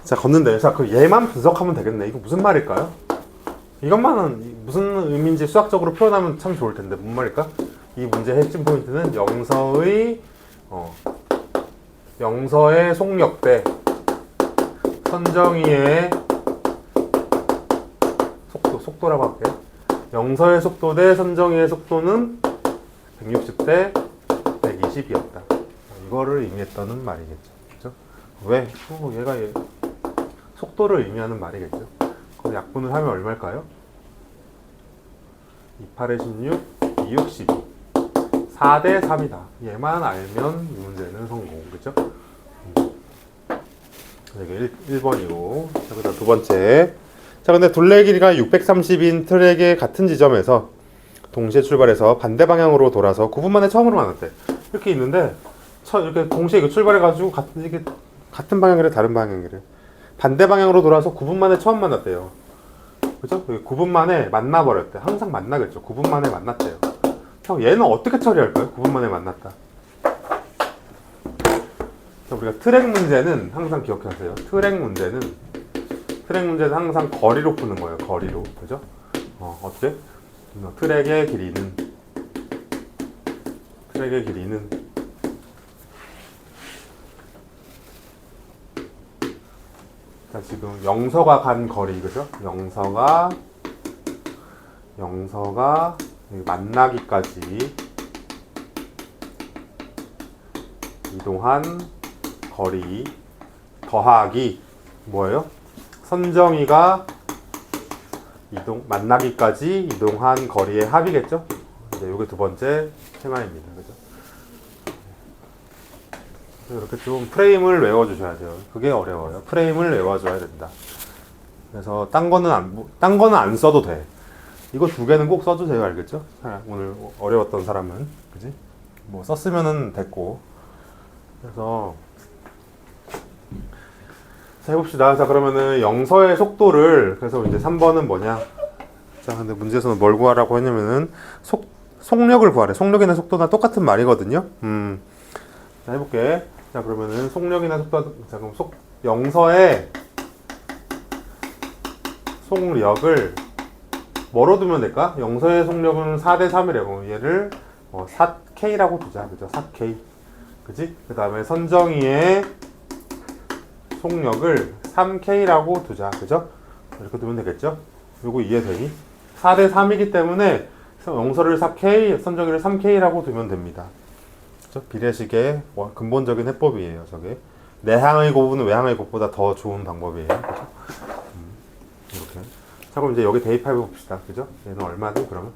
자, 걷는데. 자, 그 얘만 분석하면 되겠네. 이거 무슨 말일까요? 이것만은 무슨 의미인지 수학적으로 표현하면 참 좋을 텐데. 뭔 말일까? 이 문제의 핵심 포인트는 영서의 속력 대 선정이의 속도라고 할게요. 영서의 속도 대 선정이의 속도는 160 대 120이었다. 이거를 의미했다는 말이겠죠. 그죠? 왜? 얘가 속도를 의미하는 말이겠죠. 그럼 약분을 하면 얼마일까요? 28에 16, 2, 12. 4대 3이다. 얘만 알면 이 문제는 성공. 그죠? 이게 1번이고. 자, 그 다음 두 번째. 자, 근데 둘레 길이가 630인 트랙의 같은 지점에서 동시에 출발해서 반대 방향으로 돌아서 9분 만에 처음으로 만났대. 이렇게 있는데, 이렇게 동시에 출발해가지고 같은 방향이래, 다른 방향이래. 반대 방향으로 돌아서 9분 만에 처음 만났대요. 그죠? 9분 만에 만나버렸대. 항상 만나겠죠. 9분 만에 만났대요. 형, 얘는 어떻게 처리할까요? 9분 만에 만났다. 우리가 트랙 문제는 항상 기억하세요. 트랙 문제는 항상 거리로 푸는 거예요. 거리로. 그죠? 어떻게? 트랙의 길이는 자, 지금 영서가 간 거리, 그죠? 영서가 만나기까지 이동한 거리 더하기 뭐예요? 선정이가 만나기까지 이동한 거리의 합이겠죠? 네, 이게 두 번째 테마입니다. 그죠? 이렇게 좀 프레임을 외워주셔야 돼요. 그게 어려워요. 프레임을 외워줘야 된다. 그래서 딴 거는 안 써도 돼. 이거 두 개는 꼭 써주세요. 알겠죠? 오늘 어려웠던 사람은. 그지? 뭐 썼으면은 됐고. 그래서 자, 해봅시다. 자, 그러면은 영서의 속도를, 그래서 이제 3번은 뭐냐? 자, 근데 문제에서는 뭘 구하라고 했냐면은 속력을 구하래. 속력이나 속도나 똑같은 말이거든요. 자, 해볼게. 자, 그러면은 속력이나 속도, 자, 그럼 영서의 속력을 뭐로 두면 될까? 영서의 속력은 4대 3이래요. 얘를 4K라고 두자. 그죠? 4K. 그지? 그 다음에 선정이의 속력을 3K라고 두자. 그죠? 이렇게 두면 되겠죠? 요거 이해되니? 4대 3이기 때문에 영서를 4K, 선정이를 3K라고 두면 됩니다. 그죠? 비례식의 근본적인 해법이에요. 저게. 내항의 곱은 외항의 곱보다 더 좋은 방법이에요. 그죠? 이렇게. 자, 그럼 이제 여기 대입해 봅시다. 그죠? 얘는 얼마든 그러면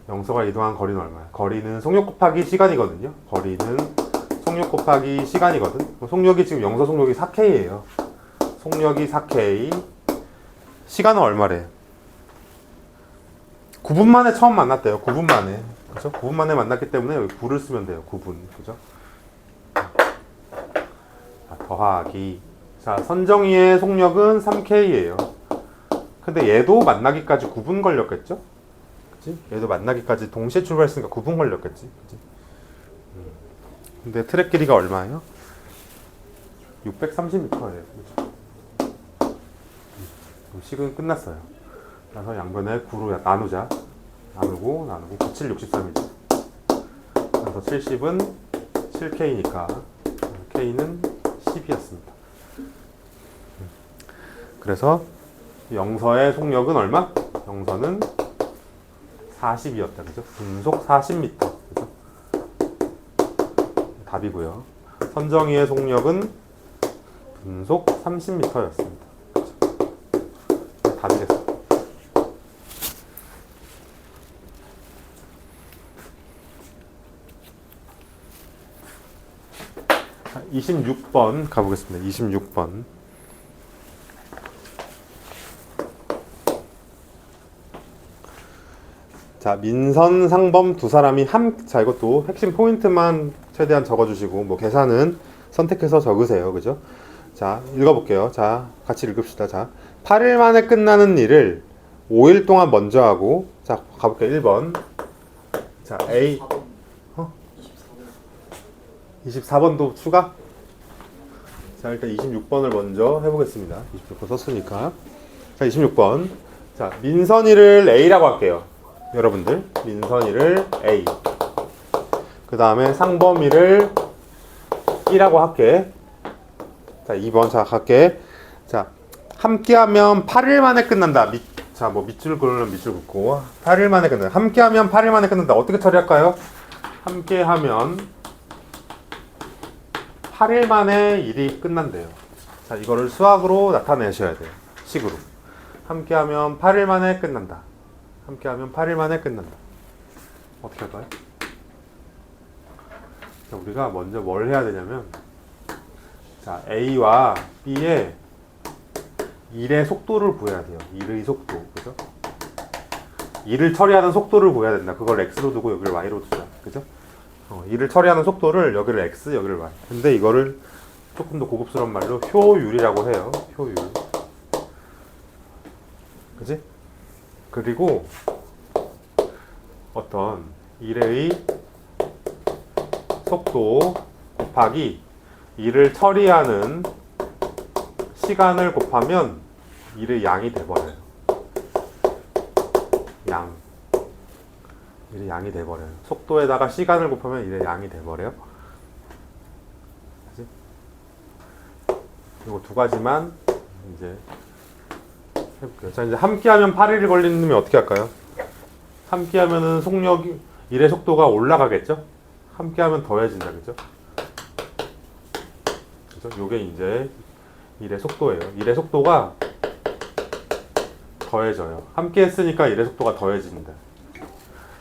영서가 이동한 거리는 얼마야? 거리는 속력 곱하기 시간이거든요. 속력 곱하기 시간이거든. 속력이 지금 영서 속력이 4K예요. 속력이 4K. 시간은 얼마래? 9분 만에 처음 만났대요. 9분 만에. 그죠? 9분 만에 만났기 때문에 여기 9를 쓰면 돼요. 9분. 그죠? 더하기. 자, 선정이의 속력은 3K예요. 근데 얘도 만나기까지 9분 걸렸겠죠? 그치? 얘도 만나기까지 동시에 출발했으니까 9분 걸렸겠지? 그치? 근데 트랙 길이가 얼마예요? 630m예요. 식은 끝났어요. 그래서 양변에 9로 나누자. 나누고 97, 63이죠. 그래서 70은 7K니까 K는 10이었습니다. 그래서 영서의 속력은 얼마? 영서는 40이었다. 그죠? 분속 40m. 그죠? 답이고요. 선정이의 속력은 분속 30m였습니다. 그죠? 답이겠어요. 26번 가보겠습니다. 26번. 자, 민선, 상범 두 사람이 자, 이것도 핵심 포인트만 최대한 적어주시고, 뭐, 계산은 선택해서 적으세요. 그죠? 자, 읽어볼게요. 자, 같이 읽읍시다. 자, 8일 만에 끝나는 일을 5일 동안 먼저 하고, 자, 가볼게요. 1번. 자, A. 24번도 추가? 자, 일단 26번을 먼저 해보겠습니다. 26번 썼으니까. 자, 26번. 자, 민선이를 A라고 할게요. 여러분들. 민선이를 A. 그 다음에 상범이를 E라고 할게. 자, 2번 자각할게. 자, 함께하면 8일 만에 끝난다. 자, 뭐 밑줄 그으면 밑줄 긋고 8일 만에 끝난다. 함께하면 8일 만에 끝난다. 어떻게 처리할까요? 함께하면 8일 만에 일이 끝난대요. 자, 이거를 수학으로 나타내셔야 돼요. 식으로. 함께하면 8일 만에 끝난다. 함께하면 8일 만에 끝난다. 어떻게 할까요? 자, 우리가 먼저 뭘 해야 되냐면, 자, A와 B의 일의 속도를 구해야 돼요. 일의 속도. 그죠? 일을 처리하는 속도를 구해야 된다. 그걸 X로 두고 여기를 Y로 두자. 그죠? 일을 처리하는 속도를 여기를 X, 여기를 Y. 근데 이거를 조금 더 고급스러운 말로 효율이라고 해요. 효율. 그지? 그리고 어떤 일의 속도 곱하기 일을 처리하는 시간을 곱하면 일의 양이 돼버려요. 양. 일의 양이 돼버려요. 속도에다가 시간을 곱하면 일의 양이 돼버려요. 그치? 이거 두 가지만 이제 해볼게요. 자, 이제 함께하면 8일 걸리는 놈이 어떻게 할까요? 함께하면은 속력이, 일의 속도가 올라가겠죠? 함께하면 더해진다, 그죠? 그죠? 요게 이제 일의 속도예요. 일의 속도가 더해져요. 함께 했으니까 일의 속도가 더해진다.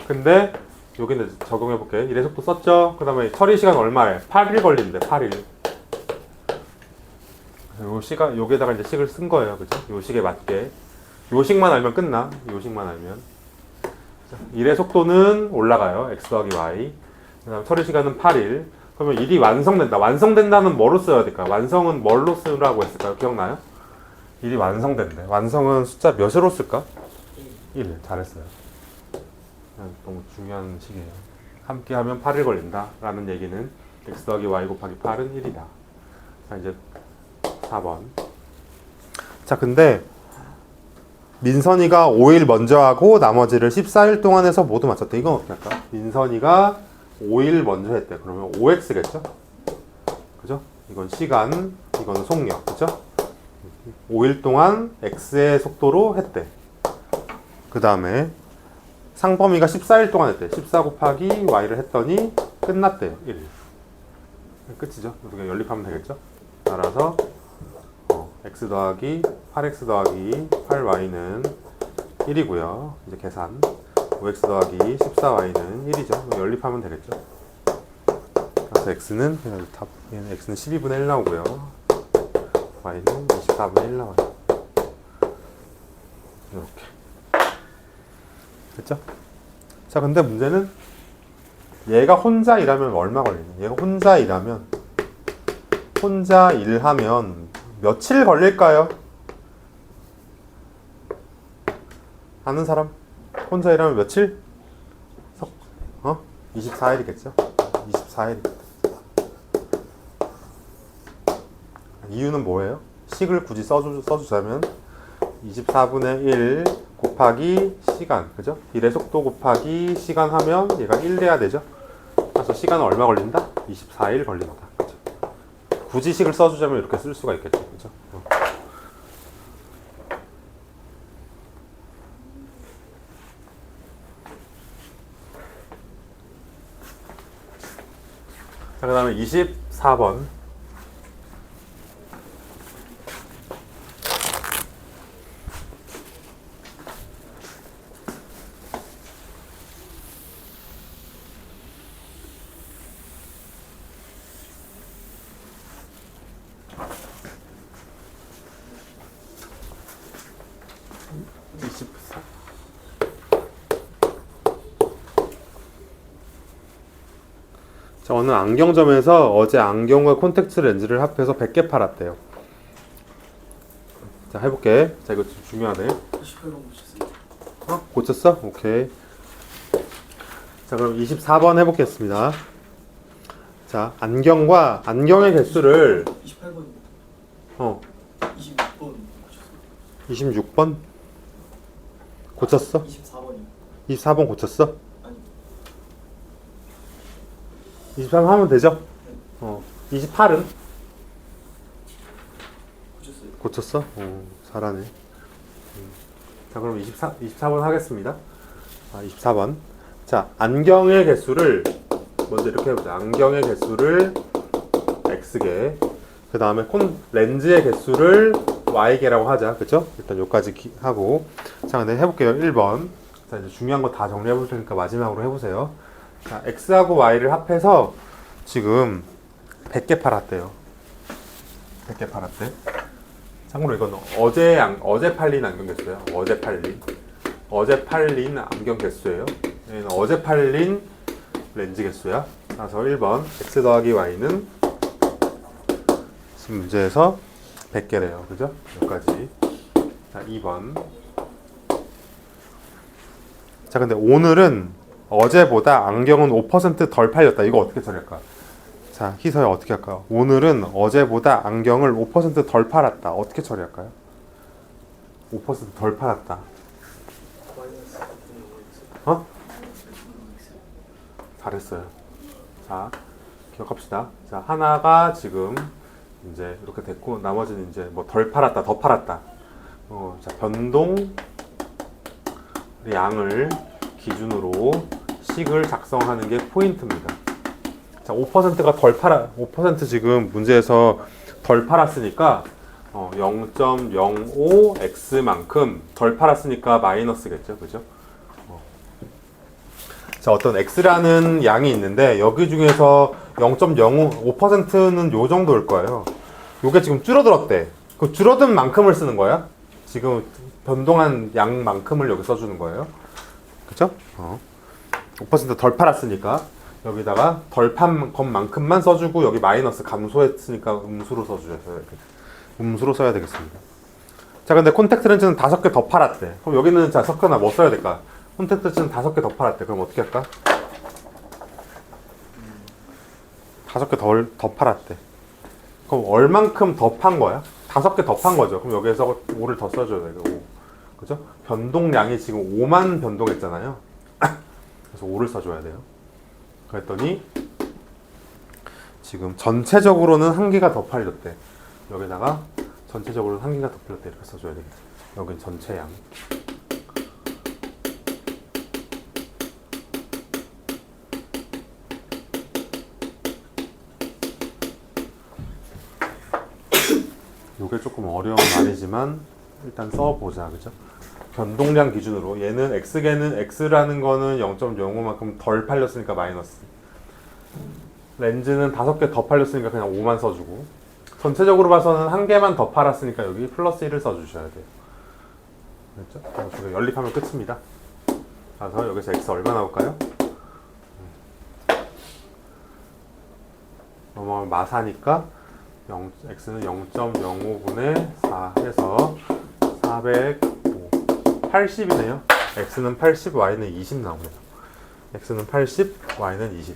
근데 여기는 적용해 볼게. 일의 속도 썼죠? 그 다음에 처리 시간 얼마에? 8일 걸린대. 8일. 요 시간, 여기에다가 이제 식을 쓴 거예요. 그죠? 요 식에 맞게. 요 식만 알면 끝나. 요 식만 알면. 자, 일의 속도는 올라가요. x 더하기 y. 그 다음 처리 시간은 8일. 그러면 일이 완성된다. 완성된다는 뭐로 써야 될까요? 완성은 뭘로 쓰라고 했을까요? 기억나요? 일이 완성된대. 완성은 숫자 몇으로 쓸까? 1. 잘했어요. 너무 중요한 식이에요. 함께 하면 8일 걸린다. 라는 얘기는 x 더하기 y 곱하기 8은 1이다. 자, 이제 4번. 자, 근데 민선이가 5일 먼저 하고 나머지를 14일 동안 해서 모두 맞췄대. 이건 어떻게 할까? 민선이가 5일 먼저 했대. 그러면 5x겠죠? 그죠? 이건 시간, 이건 속력. 그죠? 5일 동안 x의 속도로 했대. 그 다음에 상범이가 14일 동안 했대. 14 곱하기 y를 했더니 끝났대요. 1. 끝이죠? 우리가 연립하면 되겠죠? 따라서 x 더하기 8x 더하기 8y는 1이고요. 이제 계산. 5x 더하기 14y는 1이죠. 연립하면 되겠죠. 그래서 x는 얘는 x는 12분의 1 나오고요. y는 24분의 1 나와요. 이렇게. 됐죠? 자, 근데 문제는 얘가 혼자 일하면 얼마 걸리냐? 얘가 혼자 일하면 혼자 일하면 며칠 걸릴까요? 아는 사람? 혼자 일하면 며칠? 24일이겠죠? 24일. 이유는 뭐예요? 식을 굳이 써주자면 24분의 1 곱하기 시간, 그죠? 일의 속도 곱하기 시간 하면 얘가 1 돼야 되죠? 그래서 시간은 얼마 걸린다? 24일 걸린다. 그죠? 굳이 식을 써주자면 이렇게 쓸 수가 있겠죠. 그죠? 자, 그 다음에 24번. 자, 어느 안경점에서 어제 안경과 콘택트 렌즈를 합해서 100개 팔았대요. 자, 해볼게. 자, 이거 중요하네. 28번 고쳤어요. 고쳤어? 오케이. 자, 그럼 24번 해보겠습니다. 자, 안경과 안경의 개수를 28번입니다. 어. 26번 26번? 고쳤어? 24번이 24번 고쳤어? 아니 23 하면 되죠? 네. 28은? 고쳤어요. 고쳤어? 잘하네. 자, 그럼 24번 하겠습니다. 24번. 자, 안경의 개수를 먼저 이렇게 해보자. 안경의 개수를 X개. 그 다음에 렌즈의 개수를 Y개라고 하자. 그쵸? 일단 여기까지 하고. 자, 근데 해볼게요. 1번. 자, 이제 중요한 거 다 정리해 볼 테니까 마지막으로 해보세요. 자, X하고 Y를 합해서 지금 100개 팔았대요. 100개 팔았대. 참고로 이건 어제 팔린 안경 개수예요. 어제 팔린 안경 개수예요. 얘는 어제 팔린 렌즈 개수야. 그래서 1번 x 더하기 y는 지금 문제에서 100개래요. 그죠? 여기까지. 자, 2번. 자, 근데 오늘은 어제보다 안경은 5% 덜 팔렸다. 이거 어떻게 처리할까? 자, 희서야 어떻게 할까요? 오늘은 어제보다 안경을 5%덜 팔았다. 어떻게 처리할까요? 5%덜 팔았다. 마이너스 어? 잘했어요. 자, 기억합시다. 자, 하나가 지금 이제 이렇게 됐고, 나머지는 이제 뭐 덜 팔았다, 더 팔았다. 자, 변동 양을 기준으로 식을 작성하는 게 포인트입니다. 자, 5%가 5% 지금 문제에서 덜 팔았으니까 0.05x만큼 덜 팔았으니까 마이너스겠죠, 그죠? 자, 어떤 x라는 양이 있는데 여기 중에서 0.05%는 요 정도일 거예요. 요게 지금 줄어들었대. 그 줄어든 만큼을 쓰는 거야. 지금 변동한 양만큼을 여기 써주는 거예요. 그죠? 5%덜 팔았으니까 여기다가 덜 판 것만큼만 써주고 여기 마이너스 감소했으니까 음수로 써주셔야 음수로 써야 되겠습니다. 자, 근데 콘택트 렌즈는 5개 더 팔았대. 그럼 여기는 자, 석현아 뭐 써야 될까? 콘택트 렌즈는 5개 더 팔았대. 그럼 어떻게 할까? 5개 더 팔았대. 그럼 얼만큼 더 판 거야? 5개 더 판 거죠. 그럼 여기에서 5를 더 써줘야 돼. 5. 그죠? 변동량이 지금 5만 변동했잖아요. 그래서 5를 써줘야 돼요. 그랬더니 지금 전체적으로는 1개가 더 팔렸대. 여기다가 전체적으로는 1개가 더 팔렸대. 이렇게 써줘야 되겠다. 여긴 전체 양. 요게 조금 어려운 말이지만 일단 써보자. 그죠? 변동량 기준으로 얘는 x개는 x라는 거는 0.05만큼 덜 팔렸으니까 마이너스. 렌즈는 5개 더 팔렸으니까 그냥 5만 써주고, 전체적으로 봐서는 1개만 더 팔았으니까 여기 플러스 1을 써주셔야 돼요. 그렇죠? 그래서 연립하면 끝입니다. 그래서 여기서 x 얼마 나올까요? 넘어가면 마사니까 x는 0.05분의 4 해서 405 80이네요. x는 80, y는 20 나옵니다. x는 80, y는 20.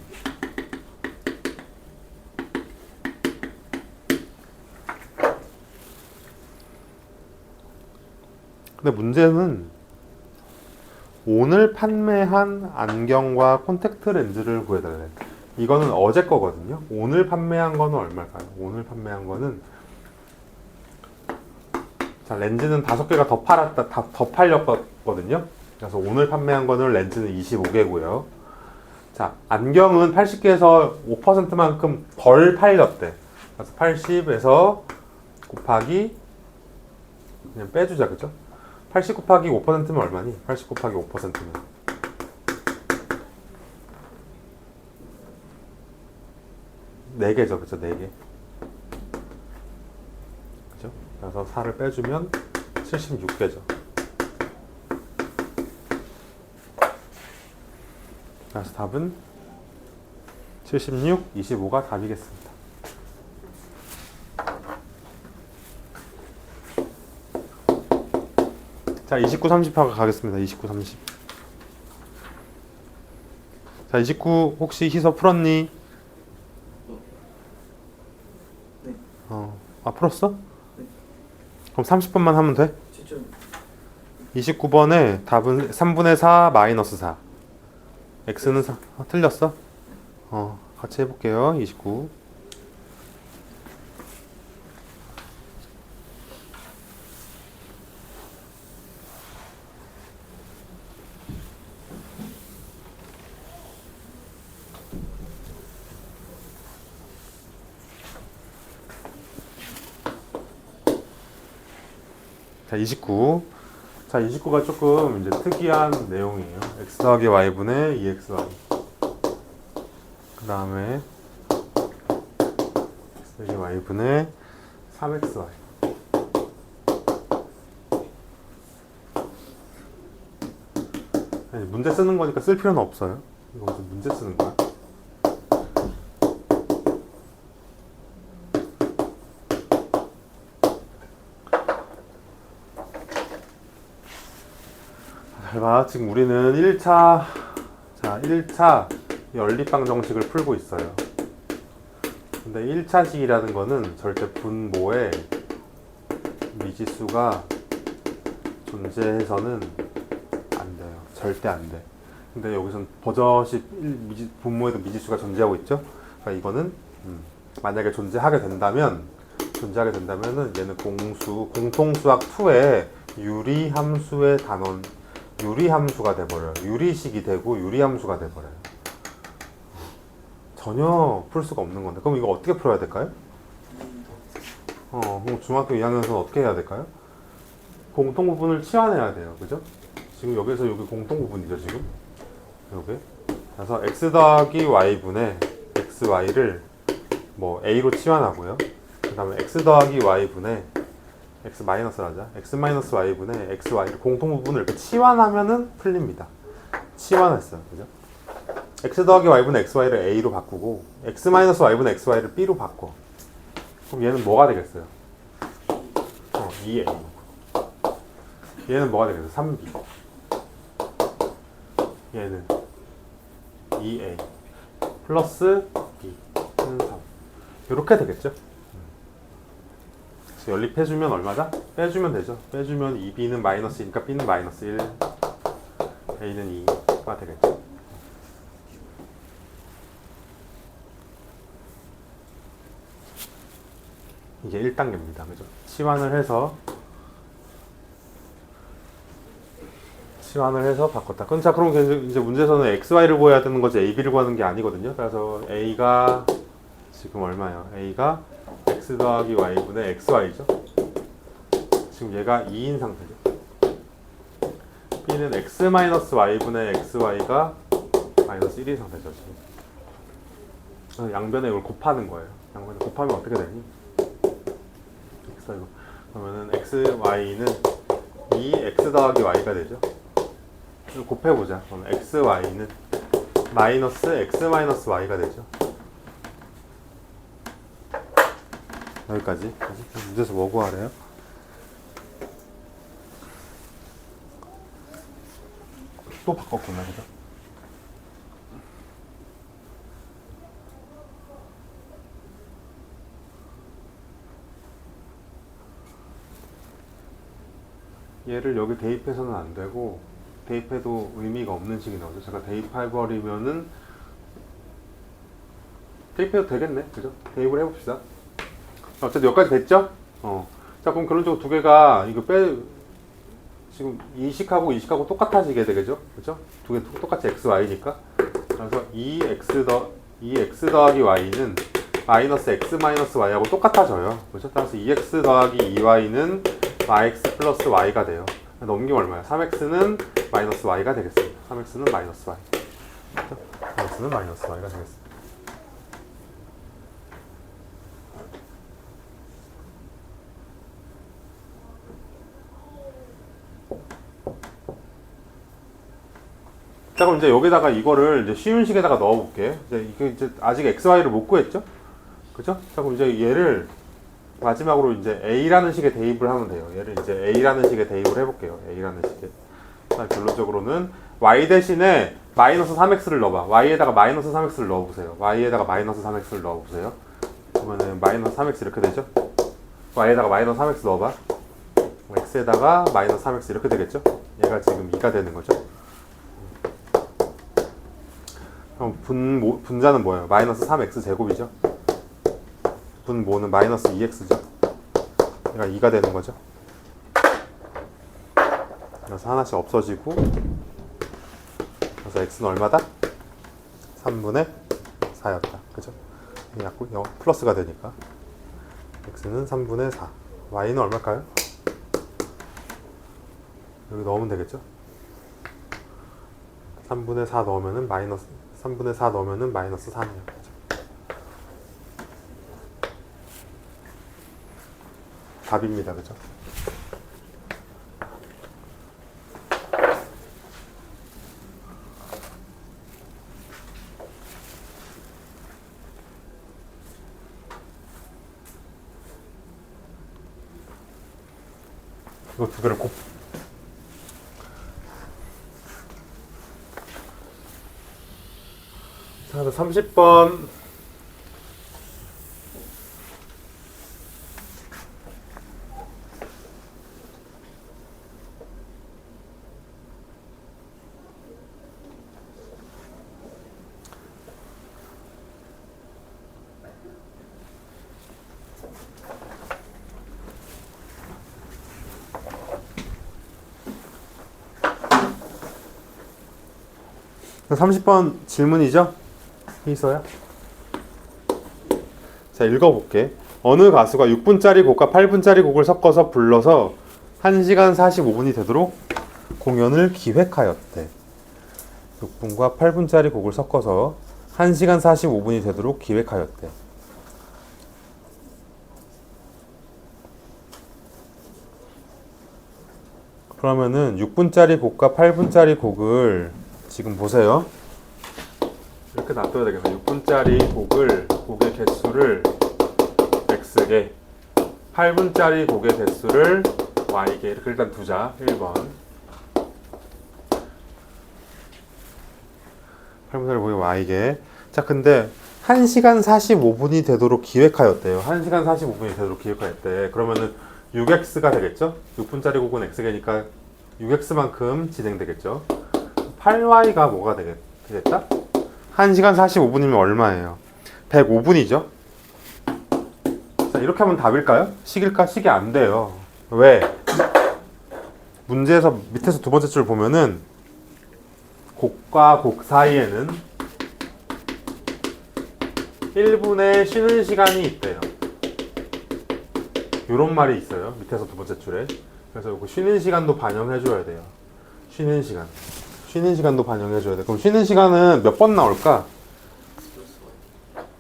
근데 문제는 오늘 판매한 안경과 콘택트 렌즈를 구해달래. 이거는 어제 거거든요. 오늘 판매한 거는 얼마일까요? 오늘 판매한 거는 자, 렌즈는 5개가 더 팔렸거든요. 그래서 오늘 판매한 거는 렌즈는 25개고요. 자, 안경은 80개에서 5%만큼 덜 팔렸대. 그래서 80에서 곱하기 그냥 빼주자, 그죠? 80 곱하기 5%면 얼마니? 80 곱하기 5%면 4개죠, 그죠? 4개. 그죠? 그래서 4를 빼주면 76개죠. 그래서 답은 76, 25가 답이겠습니다. 자, 29, 30하고 가겠습니다. 29, 30. 자, 29 혹시 희서 풀었니? 네. 풀었어? 네. 그럼 30번만 하면 돼? 채점 29번에 답은 3분의 4 마이너스 4. x는 4. 틀렸어? 같이 해볼게요. 29. 자, 29. 자, 29가 조금 이제 특이한 내용이에요. x 더하기 y분의 2xy. 그 다음에 x 더하기 y분의 3xy. 아니, 문제 쓰는 거니까 쓸 필요는 없어요. 이거 무슨 문제 쓰는 거야? 잘 봐. 지금 우리는 1차, 자, 1차 연립방 정식을 풀고 있어요. 근데 1차식이라는 거는 절대 분모에 미지수가 존재해서는 안 돼요. 절대 안 돼. 근데 여기선 버젓이 분모에도 미지수가 존재하고 있죠? 그러니까 이거는, 만약에 존재하게 된다면은 얘는 공통수학 2의 유리함수의 단원, 유리함수가 돼버려요. 유리식이 되고 유리함수가 돼버려요. 전혀 풀 수가 없는 건데. 그럼 이거 어떻게 풀어야 될까요? 그럼 중학교 2학년에서는 어떻게 해야 될까요? 공통부분을 치환해야 돼요. 그죠? 지금 여기서 여기 공통부분이죠, 지금. 요게. 그래서 x 더하기 y분의 xy를 뭐 a로 치환하고요. 그 다음에 x 더하기 y분의 x 마이너스 하자. x 마이너스 y분의 xy 공통부분을 이렇게 치환하면은 풀립니다. 치환했어요. 그죠? x 더하기 y분의 xy를 a로 바꾸고 x 마이너스 y분의 xy를 b로 바꿔. 그럼 얘는 뭐가 되겠어요? 2a. 얘는 뭐가 되겠어요? 3b. 얘는 2a 플러스 b는 3. 이렇게 되겠죠? 연립해주면 얼마다? 빼주면 되죠. 빼주면 2b는 마이너스니까 b는 마이너스 1, a는 2가 되겠죠. 이게 1단계입니다. 그죠? 치환을 해서 바꿨다. 자, 그럼 이제 문제에서는 xy를 구해야 되는 거지 ab를 구하는 게 아니거든요. 그래서 a가 지금 얼마예요? a가 x 더하기 y분의 xy죠. 지금 얘가 2인 상태죠. b는 x 마이너스 y분의 xy가 마이너스 1인 상태죠. 지금 양변에 이걸 곱하는 거예요. 양변에 곱하면 어떻게 되니? 그러면은 xy는 2x 더하기 y가 되죠. 이걸 곱해보자. 그럼 xy는 마이너스 x 마이너스 y가 되죠. 여기까지. 문제에서 뭐 구하래요? 또 바꿨구나, 그죠? 얘를 여기 대입해서는 안 되고, 대입해도 의미가 없는 식이 나오죠. 제가 대입해버리면은, 대입해도 되겠네, 그죠? 대입을 해봅시다. 어쨌든 여기까지 됐죠? 자, 그럼 결론적으로 두 개가, 지금 이식하고 이식하고 똑같아지게 되겠죠? 그죠? 두 개 똑같이 xy니까. 그래서 2x 더하기 y는 마이너스 x 마이너스 y하고 똑같아져요. 그죠? 따라서 2x 더하기 2y는 x 플러스 y가 돼요. 넘기면 얼마야? 3x는 마이너스 y가 되겠습니다. 3x는 마이너스 y. 그죠? 3x는 마이너스 y가 되겠습니다. 자, 그럼 이제 여기다가 이거를 이제 쉬운 식에다가 넣어볼게. 이제 아직 xy를 못 구했죠? 그죠? 자, 그럼 이제 얘를 마지막으로 이제 a라는 식의 대입을 하면 돼요. 얘를 이제 a라는 식의 대입을 해볼게요. a라는 식의. 자, 결론적으로는 y 대신에 마이너스 3x를 넣어봐. y에다가 마이너스 3x를 넣어보세요. y에다가 마이너스 3x를 넣어보세요. 그러면은 마이너스 3x 이렇게 되죠? y에다가 마이너스 3x 넣어봐. x에다가 마이너스 3x 이렇게 되겠죠? 얘가 지금 2가 되는 거죠. 그럼 분자는 뭐예요? 마이너스 3x 제곱이죠? 분모는 마이너스 2x죠? 얘가 2가 되는 거죠. 그래서 하나씩 없어지고, 그래서 x는 얼마다? 3분의 4였다. 그죠? 약고 플러스가 되니까 x는 3분의 4. y는 얼마일까요? 여기 넣으면 되겠죠? 3분의 4 넣으면은 마이너스 3분의 4 넣으면은 마이너스 3이에요. 그죠? 답입니다. 그죠? 이거 두 개를 자, 30번. 자, 30번 질문이죠? 있어요? 자, 읽어볼게. 어느 가수가 6분짜리 곡과 8분짜리 곡을 섞어서 불러서 1시간 45분이 되도록 공연을 기획하였대. 6분과 8분짜리 곡을 섞어서 1시간 45분이 되도록 기획하였대. 그러면은 6분짜리 곡과 8분짜리 곡을 지금 보세요. 이렇게 놔둬야 되겠네. 6분짜리 곡의 개수를 x개, 8분짜리 곡의 개수를 y개. 이렇게 일단 두자. 1번. 8분짜리 곡의 y개. 자, 근데 1시간 45분이 되도록 기획하였대요. 1시간 45분이 되도록 기획하였대. 그러면은 6x가 되겠죠? 6분짜리 곡은 x개니까 6x만큼 진행되겠죠? 8y가 뭐가 되겠다? 1시간 45분이면 얼마예요? 105분이죠? 자, 이렇게 하면 답일까요? 식일까? 식이 안 돼요. 왜? 문제에서 밑에서 두 번째 줄 보면은 곡과 곡 사이에는 1분의 쉬는 시간이 있대요. 요런 말이 있어요. 밑에서 두 번째 줄에. 그래서 이거 쉬는 시간도 반영해줘야 돼요. 쉬는 시간. 쉬는 시간도 반영해줘야 돼. 그럼 쉬는 시간은 몇 번 나올까?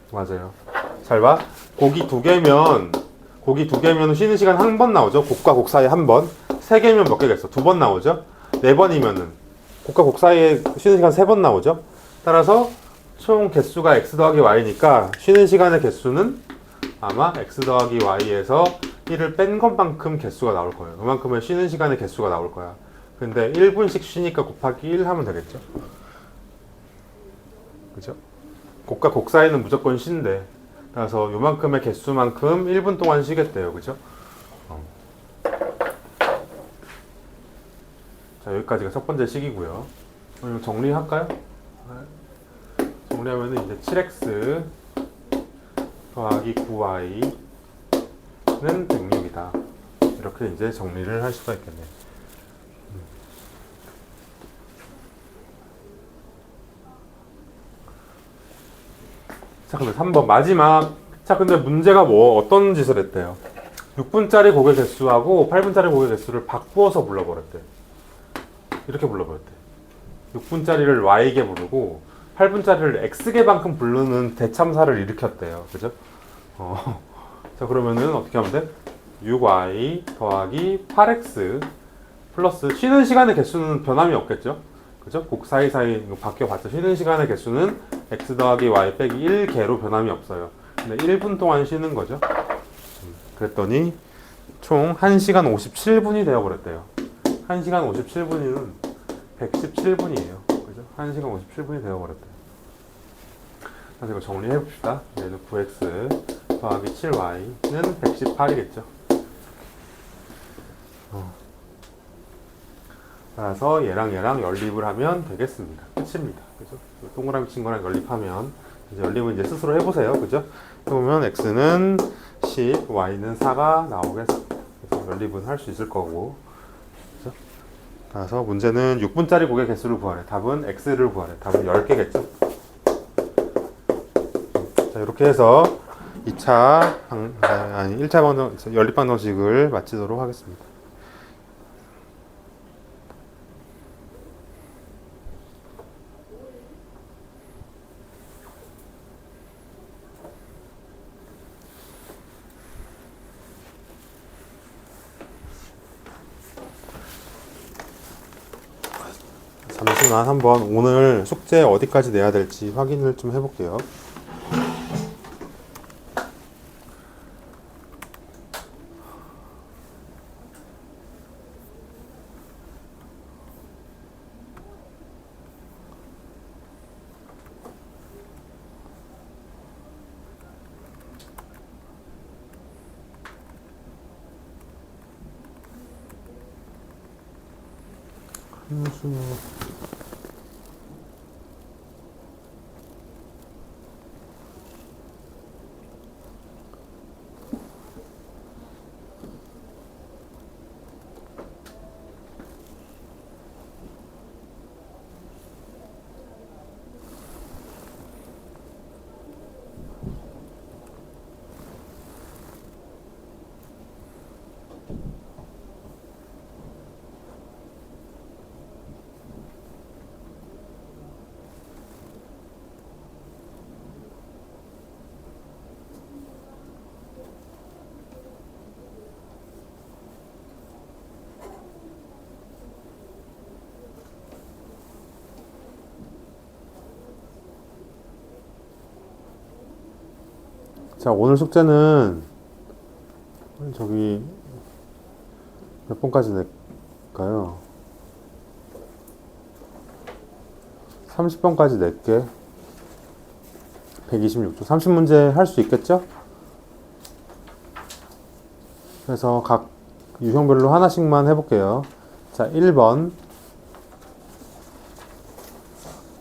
맞아요. 잘 봐. 곡이 두 개면 쉬는 시간 한 번 나오죠. 곡과 곡 사이에 한 번. 세 개면 몇 개겠어? 두 번 나오죠. 네 번이면은 곡과 곡 사이에 쉬는 시간 세 번 나오죠. 따라서 총 개수가 x 더하기 y니까 쉬는 시간의 개수는 아마 x 더하기 y에서 1을 뺀 것만큼 개수가 나올 거예요. 그만큼의 쉬는 시간의 개수가 나올 거야. 근데 1분씩 쉬니까 곱하기 1 하면 되겠죠? 그죠? 곡과 곡 사이는 무조건 쉰대. 그래서 요만큼의 개수만큼 1분 동안 쉬겠대요. 그죠? 자, 여기까지가 첫 번째 식이고요. 그럼 정리할까요? 정리하면 이제 7x 더하기 9y는 106이다. 이렇게 이제 정리를 할 수가 있겠네요. 자, 근데 3번 마지막. 자, 근데 문제가 어떤 짓을 했대요? 6분짜리 곡의 개수하고 8분짜리 곡의 개수를 바꾸어서 불러버렸대. 이렇게 불러버렸대. 6분짜리를 y개 부르고 8분짜리를 x개만큼 부르는 대참사를 일으켰대요. 그죠? 자, 그러면은 어떻게 하면 돼? 6y 더하기 8x 플러스 쉬는 시간의 개수는 변함이 없겠죠? 그죠? 곡 사이사이 바뀌어봤자 쉬는 시간의 개수는 x 더하기 y 빼기 1개로 변함이 없어요. 근데 1분 동안 쉬는 거죠. 그랬더니 총 1시간 57분이 되어버렸대요. 1시간 57분이면 117분이에요. 그죠? 1시간 57분이 되어버렸대요. 그래서 이거 정리해봅시다. 얘는 9x 더하기 7y는 118이겠죠. 따라서 얘랑 연립을 하면 되겠습니다. 끝입니다. 그죠? 동그라미 친 거랑 연립하면 이제 연립은 이제 스스로 해보세요. 그죠? 그러면 x는 10, y는 4가 나오겠습니다. 그래서 연립은 할 수 있을 거고. 그죠? 따라서 문제는 6분짜리 고개 개수를 구하래. 답은 x를 구하래. 답은 10개겠죠? 자, 이렇게 해서 1차 연립 방정식을 마치도록 하겠습니다. 잠시만 한번 오늘 숙제 어디까지 내야 될지 확인을 좀 해볼게요. 자, 오늘 숙제는 저기 몇 번까지 낼까요? 30번까지 낼게. 126쪽 30문제 할 수 있겠죠? 그래서 각 유형별로 하나씩만 해볼게요. 자, 1번.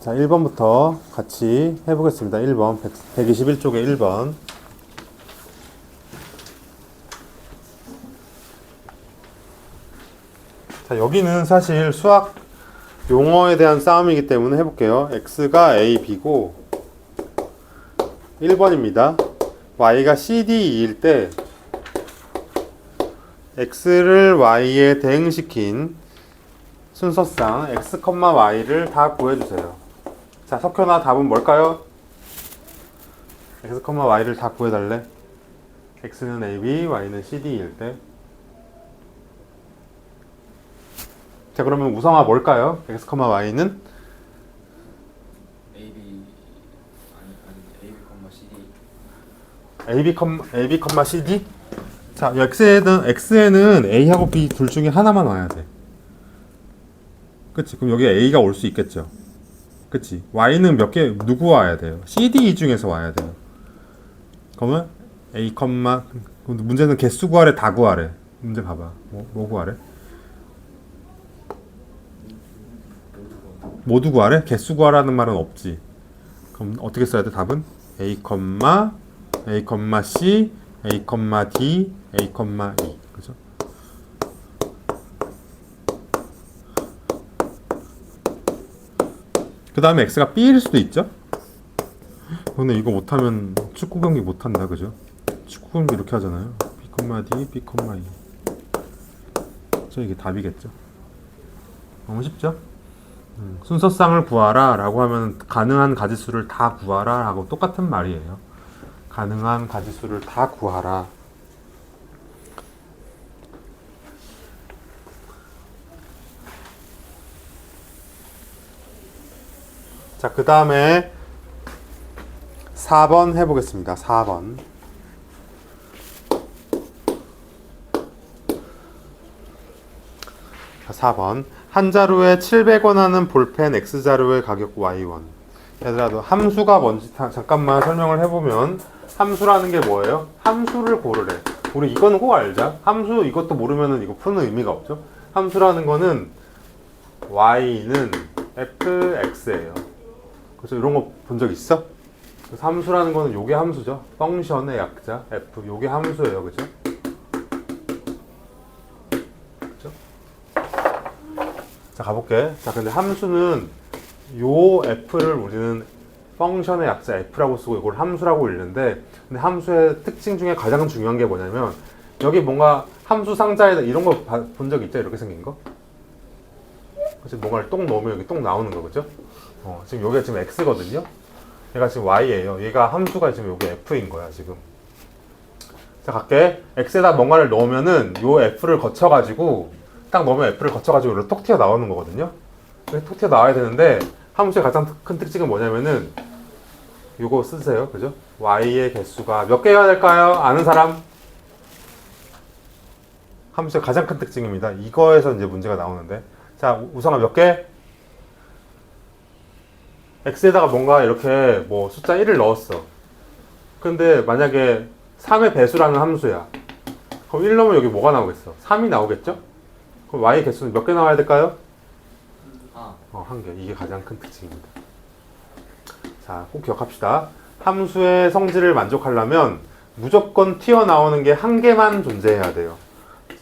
자, 1번부터 같이 해보겠습니다. 1번 121쪽에 1번. 자, 여기는 사실 수학 용어에 대한 싸움이기 때문에 해볼게요. x가 a, b고 1번입니다. y가 c, d, e일 때 x를 y에 대응시킨 순서상 x, y를 다 구해주세요. 자, 석현아 답은 뭘까요? x, y를 다 구해달래. x는 a, b, y는 c, d일 때. 자, 그러면 우성아 뭘까요? x, y는? AB, CD? 자, x에는 a하고 b 둘 중에 하나만 와야 돼. 그치? 그럼 여기 a가 올 수 있겠죠? 그치? y는 몇 개, 누구 와야 돼요? CD 중에서 와야 돼요. 그러면 a, 문제는 개수 구하래, 다 구하래? 문제 봐봐. 뭐 구하래? 모두 구하래? 개수 구하라는 말은 없지. 그럼 어떻게 써야 돼? 답은 a, c, a, d, a, e. 그죠? 그 다음에 x가 b일 수도 있죠? 근데 이거 못하면 축구 경기 못한다. 그죠? 축구 경기 이렇게 하잖아요. b, d, b, e. 그래서 이게 답이겠죠? 너무 쉽죠? 순서상을 구하라 라고 하면 가능한 가지수를 다 구하라 하고 똑같은 말이에요. 가능한 가지수를 다 구하라. 자, 그 다음에 4번 해보겠습니다. 4번. 자, 4번. 한 자루에 700원 하는 볼펜 X자루의 가격 Y1. 얘들아, 너 함수가 뭔지 잠깐만 설명을 해보면, 함수라는 게 뭐예요? 함수를 고르래. 우리 이거는 꼭 알자. 함수 이것도 모르면은 이거 푸는 의미가 없죠. 함수라는 거는 y는 fx예요. 그래서 이런 거 본 적 있어? 그래서 함수라는 거는 요게 함수죠. 펑션의 약자 f, 요게 함수예요. 그죠? 그죠? 자, 가볼게. 자, 근데 함수는 요 f를 우리는 펑션의 약자 f라고 쓰고 이걸 함수라고 읽는데, 근데 함수의 특징 중에 가장 중요한 게 뭐냐면 여기 뭔가 함수 상자에다 이런 거 본 적 있죠? 이렇게 생긴 거? 그치? 뭔가를 똥 넣으면 여기 똥 나오는 거, 그죠? 지금 여기가 지금 x거든요? 얘가 지금 y예요. 얘가 함수가 지금 여기 f인 거야, 지금. 자, 갈게. x에다 뭔가를 넣으면은 요 f를 거쳐가지고, 딱 넣으면 f를 거쳐가지고 이렇게 톡 튀어 나오는 거거든요? 이렇게 톡 튀어 나와야 되는데, 함수의 가장 큰 특징은 뭐냐면은, 요거 쓰세요. 그죠? y의 개수가 몇 개여야 될까요? 아는 사람? 함수의 가장 큰 특징입니다. 이거에서 이제 문제가 나오는데. 자, 우성아 몇 개? x에다가 뭔가 이렇게 뭐 숫자 1을 넣었어. 근데 만약에 3의 배수라는 함수야. 그럼 1 넣으면 여기 뭐가 나오겠어? 3이 나오겠죠? 그럼 y의 개수는 몇 개 나와야 될까요? 한 개. 이게 가장 큰 특징입니다. 자, 꼭 기억합시다. 함수의 성질을 만족하려면 무조건 튀어나오는 게 한 개만 존재해야 돼요.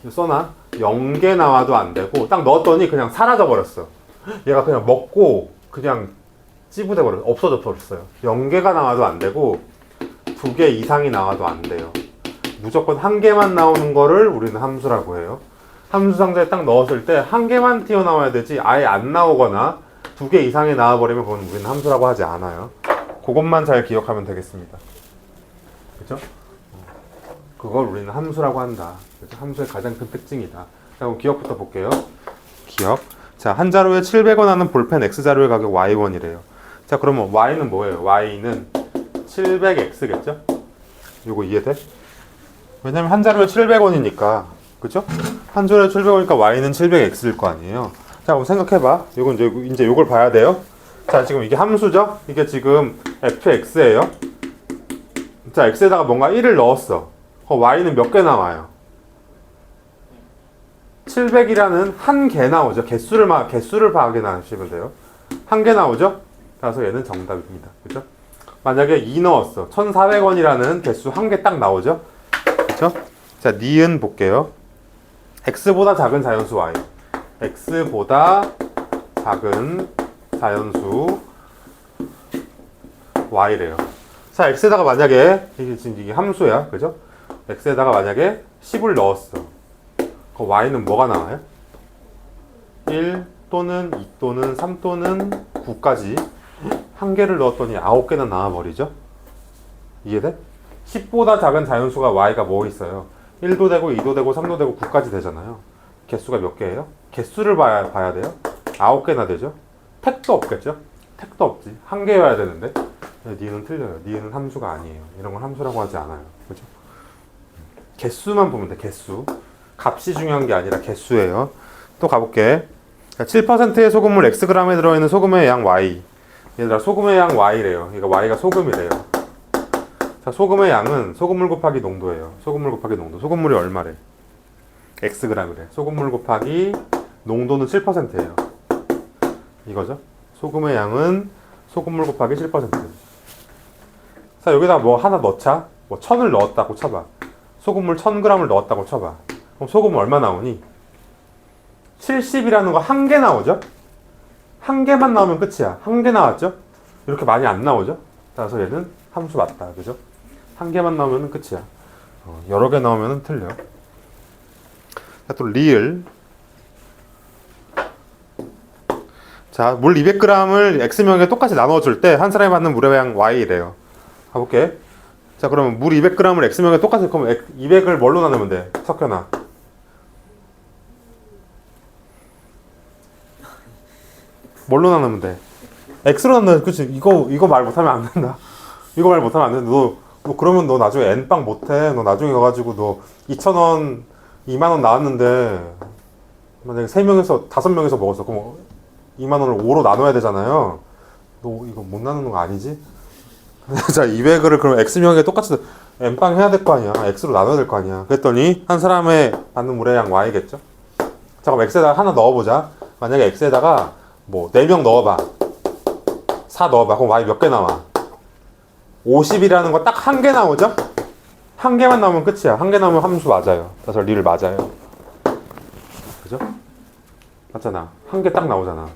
써놔. 0개 나와도 안 되고, 딱 넣었더니 그냥 사라져 버렸어. 얘가 그냥 먹고 그냥 찌부돼 버렸어. 없어져 버렸어요. 0개가 나와도 안 되고 2개 이상이 나와도 안 돼요. 무조건 한 개만 나오는 거를 우리는 함수라고 해요. 함수 상자에 딱 넣었을 때 한 개만 튀어나와야 되지, 아예 안 나오거나 2개 이상이 나와버리면 그건 우리는 함수라고 하지 않아요. 그것만 잘 기억하면 되겠습니다. 그죠? 그걸 우리는 함수라고 한다. 그죠? 함수의 가장 큰 특징이다. 자, 그럼 기억부터 볼게요. 기억. 자, 한 자루에 700원 하는 볼펜 X자루의 가격 Y1이래요. 자, 그러면 Y는 뭐예요? Y는 700X겠죠? 요거 이해돼? 왜냐면 한 자루에 700원이니까. 그죠? 한 자루에 700원이니까 Y는 700X일 거 아니에요. 자, 그럼 생각해봐. 요건 이제 요걸 봐야 돼요. 자, 지금 이게 함수죠? 이게 지금 fx예요. 자, x에다가 뭔가 1을 넣었어. y는 몇 개 나와요? 700이라는 한 개 나오죠. 개수를 확인하시면 돼요. 한 개 나오죠? 그래서 얘는 정답입니다. 그죠? 만약에 2 넣었어. 1400원이라는 개수 한 개 딱 나오죠? 그죠? 자, 니은 볼게요. x보다 작은 자연수 y. x보다 작은 자연수 y래요. 자, x에다가 만약에 이게 함수야. 그죠? x에다가 만약에 10을 넣었어. 그럼 y는 뭐가 나와요? 1 또는 2 또는 3 또는 9까지 한 개를 넣었더니 9개나 나와버리죠? 이해돼? 10보다 작은 자연수가 y가 뭐 있어요? 1도 되고 2도 되고 3도 되고 9까지 되잖아요. 개수가 몇 개예요? 개수를 봐야 돼요? 9개나 되죠? 택도 없겠죠? 택도 없지. 한 개여야 되는데. 니은 틀려요. 니은은 함수가 아니에요. 이런 건 함수라고 하지 않아요. 그죠? 개수만 보면 돼. 개수. 값이 중요한 게 아니라 개수예요. 또 가볼게. 7%의 소금물 Xg에 들어있는 소금의 양 Y. 얘들아, 소금의 양 Y래요. 그러니까 Y가 소금이래요. 자, 소금의 양은 소금물 곱하기 농도예요. 소금물 곱하기 농도. 소금물이 얼마래? Xg이래. 소금물 곱하기 농도는 7%예요. 이거죠? 소금의 양은 소금물 곱하기 7%. 자, 여기다 뭐 하나 넣자. 뭐 1000을 넣었다고 쳐봐. 소금물 1000g을 넣었다고 쳐봐. 그럼 소금 얼마 나오니? 70이라는 거 한 개 나오죠? 한 개만 나오면 끝이야. 한 개 나왔죠? 이렇게 많이 안 나오죠? 따라서 얘는 함수 맞다. 그죠? 한 개만 나오면 끝이야. 여러 개 나오면 틀려. 자, 또 리을. 자, 물 200g을 X명에 똑같이 나눠줄 때 한 사람이 받는 물의 양 Y래요. 가볼게. 자, 그러면 물 200g을 X명에 똑같이, 그러면 200을 뭘로 나누면 돼? 석현아. 뭘로 나누면 돼? X로 나누면, 그치? 이거 말 못하면 안 된다. 이거 말 못하면 안 된다. 너 그러면 너 나중에 N빵 못해. 너 나중에 가가지고 너 2,000원, 2만원 나왔는데, 만약에 3명에서, 5명에서 먹었어. 그럼 2만원을 5로 나눠야 되잖아요. 너 이거 못 나누는 거 아니지? 자, 200을 그럼 X명에 똑같이 N빵 해야 될 거 아니야. X로 나눠야 될 거 아니야. 그랬더니 한 사람의 받는 물의 양 Y겠죠? 자, 그럼 X에다가 하나 넣어보자. 만약에 x에다가 뭐 4명 넣어봐. 4 넣어봐. 그럼 y 몇 개 나와? 50이라는 거 딱 한 개 나오죠? 한 개만 나오면 끝이야. 한 개 나오면 함수 맞아요. 그래서 리를 맞아요. 그죠? 맞잖아. 한 개 딱 나오잖아.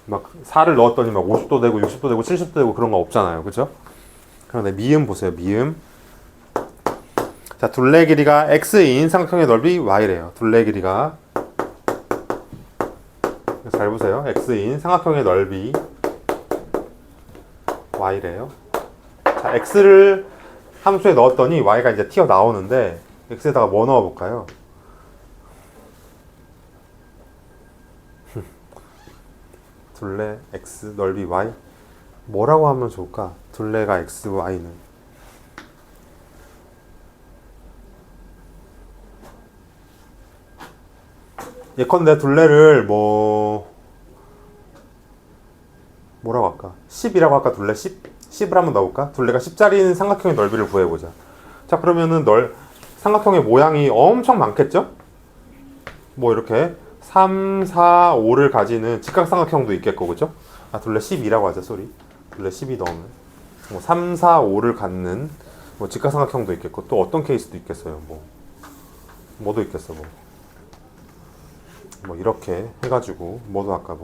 막 4를 넣었더니 막 50도 되고 60도 되고 70도 되고 그런 거 없잖아요. 그죠? 그런데 미음 보세요. 미음. 자, 둘레 길이가 x인 삼각형의 넓이 y래요. 둘레 길이가 잘 보세요. x인 삼각형의 넓이 y래요. 자, x를 함수에 넣었더니 y가 이제 튀어나오는데 x에다가 뭐 넣어볼까요? 둘레 x 넓이 y 뭐라고 하면 좋을까? 둘레가 x, y는 예컨대 둘레를 뭐라고 할까? 10이라고 할까? 둘레 10? 10을 한번 넣어볼까? 둘레가 10짜리인 삼각형의 넓이를 구해보자. 자, 그러면은 삼각형의 모양이 엄청 많겠죠? 뭐 이렇게 3, 4, 5를 가지는 직각삼각형도 있겠고, 그죠? 아, 둘레 12라고 하자, 쏘리. 둘레 12 넣으면 뭐 3, 4, 5를 갖는 뭐 직각삼각형도 있겠고, 또 어떤 케이스도 있겠어요. 뭐도 있겠어. 뭐 이렇게 해가지고 뭐도 아까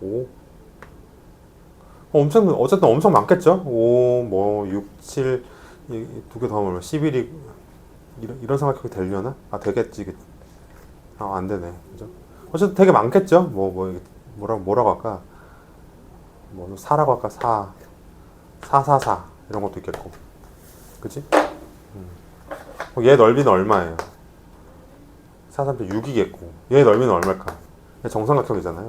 5 어쨌든 엄청 많겠죠? 5, 6, 7 두 개 더하면 11이 이런 삼각형이 되려나? 아, 되겠지. 아, 안 되네. 그죠? 어쨌든 되게 많겠죠? 뭐라고 할까? 4라고 할까? 4 이런 것도 있겠고. 그치? 얘 넓이는 얼마예요? 4, 3, 6이겠고. 얘 넓이는 얼마일까? 얘 정삼각형이잖아요.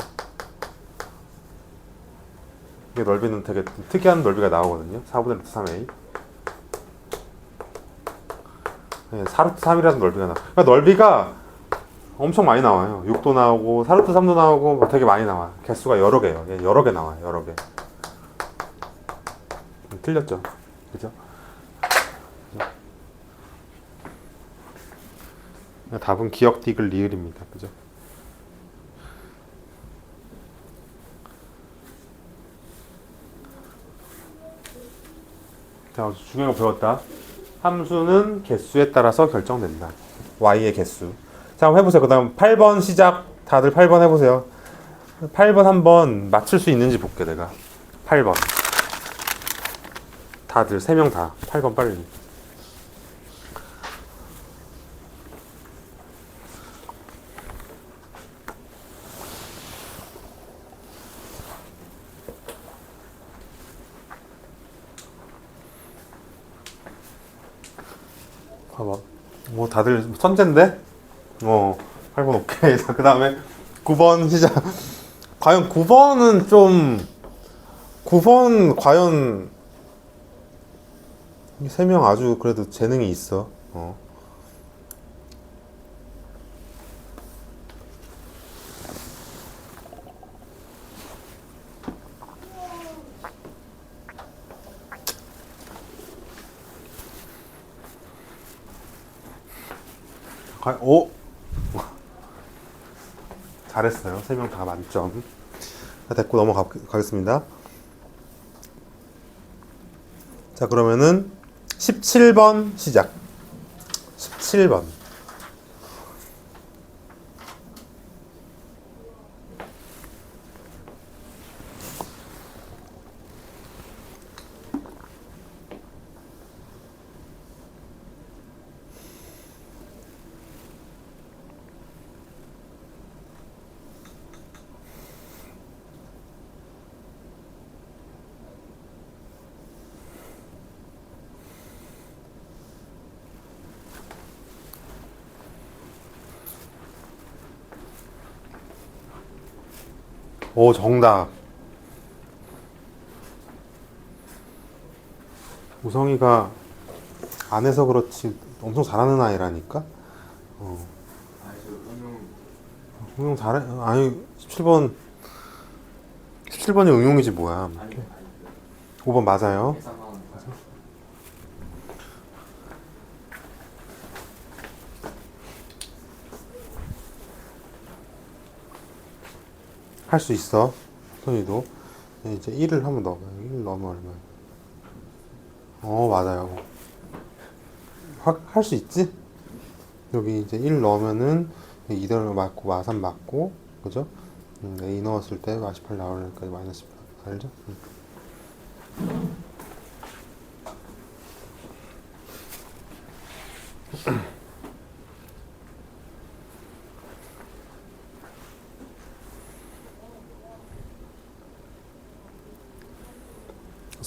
얘 넓이는 되게 특이한 넓이가 나오거든요. 4분의 루트 3a. 4루트 3이라는 넓이가 나와. 그러니까 넓이가 엄청 많이 나와요. 6도 나오고 4루트 3도 나오고 되게 많이 나와. 개수가 여러 개예요. 여러 개 나와요. 여러 개. 틀렸죠? 그죠? 답은 기역 디귿 리을입니다. 그죠? 자, 중요한 거 배웠다. 함수는 개수에 따라서 결정된다. y의 개수. 자, 한번 해보세요. 그 다음 8번 시작. 다들 8번 해보세요. 8번 한번 맞출 수 있는지 볼게, 내가. 8번. 다들 3명 다. 8번 빨리. 봐봐. 뭐 다들 천재인데? 8번 오케이. 자, 그 다음에 9번 시작. 과연 9번은 9번 과연 3명 아주 그래도 재능이 있어. 오! 잘했어요. 3명 다 만점. 됐고 넘어가겠습니다. 자, 그러면은 17번 시작. 17번. 오, 정답. 우성이가 안 해서 그렇지 엄청 잘하는 아이라니까. 응용 잘해. 아니 17번이 응용이지 뭐야. 5번 맞아요. 할 수 있어. 선이도. 이제 1을 한번 넣어봐요. 1 넣으면 얼마야? 맞아요. 할 수 있지? 여기 이제 1 넣으면은 이대로 맞고 마산 맞고 그죠? A 넣었을 때 48 나오려니까 마이너스 10 알죠?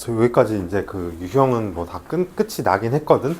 그래서 여기까지 이제 그 유형은 뭐 다 끝이 나긴 했거든.